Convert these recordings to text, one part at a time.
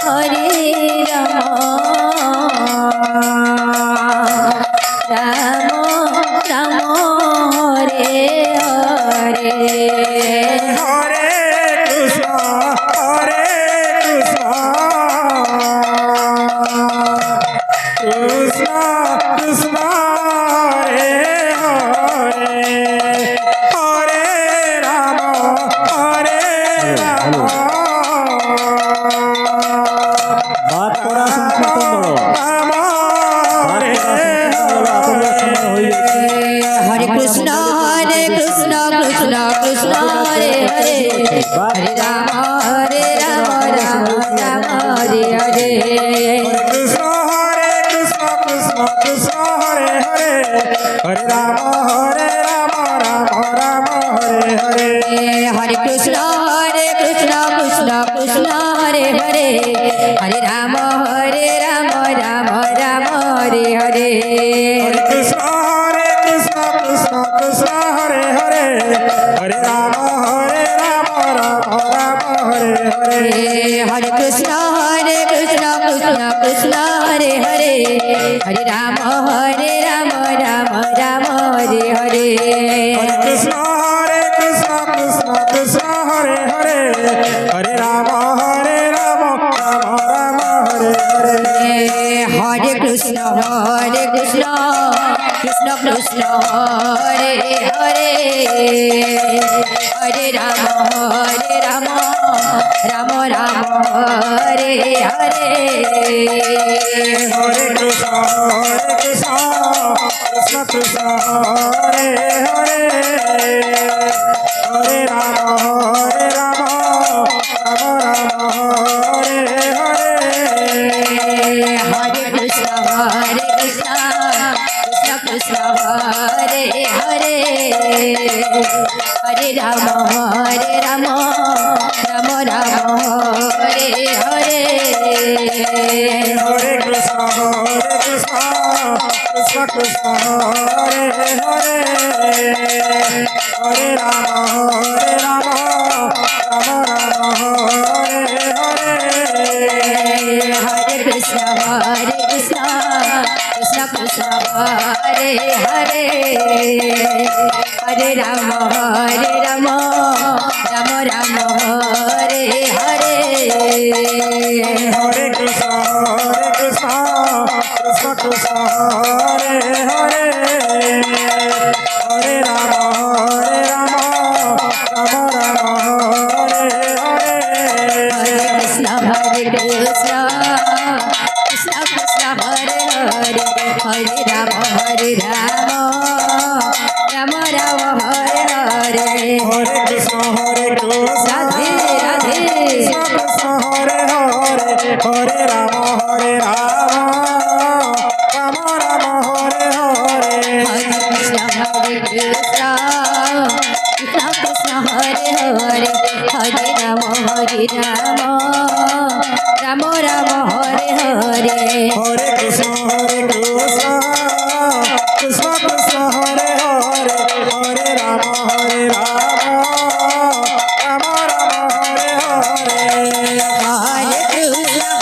Hare Rama Hare Rama Rama Hare Hare. Hare Krishna Krishna Krishna Hare Hare. Hare Rama Rama Rama Hare Hare. Hare Krishna Krishna Krishna Hare Hare. Hare Rama Rama Hare Hare. Hare Krishna Krishna Krishna Hare Hare. Hare Rama Rama Hare Hare. Hare Krishna Krishna Krishna Hare Hare. Hare Rama Rama Hare Hare. Hare Krishna Krishna Krishna Hare Hare. Hare Rama Rama Hare Hare. Hare Krishna Krishna Krishna Hare Hare. Hare Rama Rama Hare Hare. Hare Krishna Krishna Hare Hare. Hare Rama Rama Hare Hare. Hare Krishna Krishna Krishna Hare Hare. Hare Rama Rama Hare Hare. Hare Krishna Krishna Krishna Hare Hare. Hare Rama Rama Hare Hare. Hare Krishna Krishna Krishna Hare Hare. Hare Rama Rama Hare Hare. Hare Krishna Krishna Hare Hare. Hare Rama Rama Hare Hare. Hare Krishna Radhe Radhe. Krishna Hare Hare. Hare Rama Rama Hare Hare. Hare Krishna Krishna Krishna Hare Hare. Hare Rama Rama Hare Hare. Hare Krishna Krishna Krishna Hare Hare. Hare Rama Rama Hare Hare. Hare Krishna Krishna Krishna Hare Hare. Hare Rama Rama Hare Hare. Hare Krishna Krishna Krishna Hare Hare. Hare Rama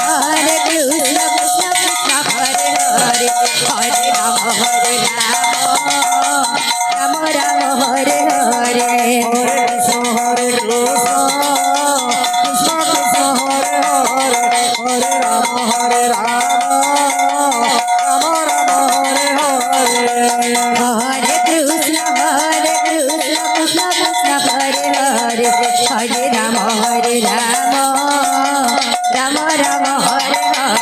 Rama Hare Hare. Hare Krishna Krishna Krishna Hare Hare. Hare Rama Rama Hare Hare. Hare Krishna Krishna Krishna Hare Hare. Hare Rama Rama Hare Hare.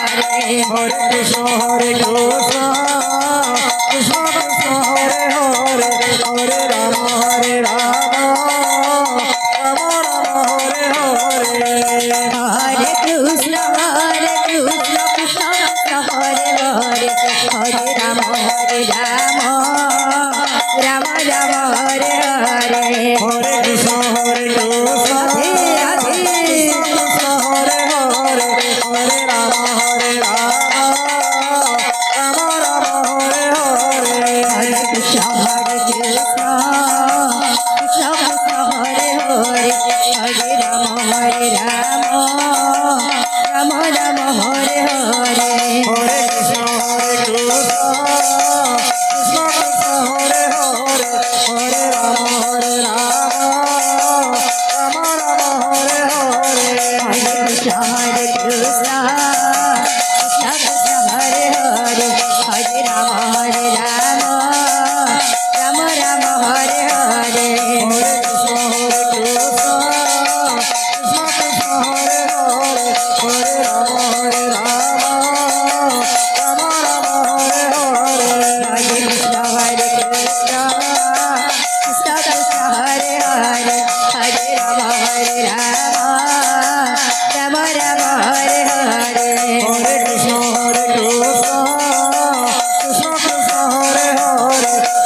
Hare Krishna Krishna Krishna Hare Hare. Hare Rama Rama Hare Hare. Hare Krishna Radhe Radhe. Krishna Hare Hare. Hare Rama Rama Hare Hare. Hare Krishna Krishna Krishna Hare Hare. Hare Rama Rama Hare Hare. Hare Krishna Krishna Krishna Hare Hare. Hare Rama Rama Hare Hare. Hare Krishna Krishna Krishna Hare Hare. Hare Rama Rama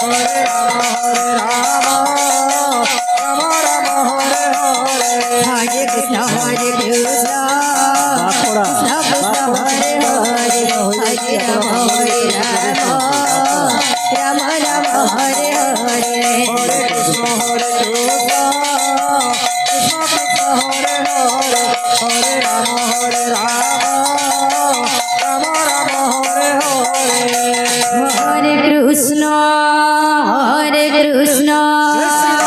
Hare Krishna, Hare Krishna, Krishna Krishna, Hare Hare, Hare Rama, Hare Rama, Rama Rama, Hare Hare. Hare Krishna, Hare Krishna,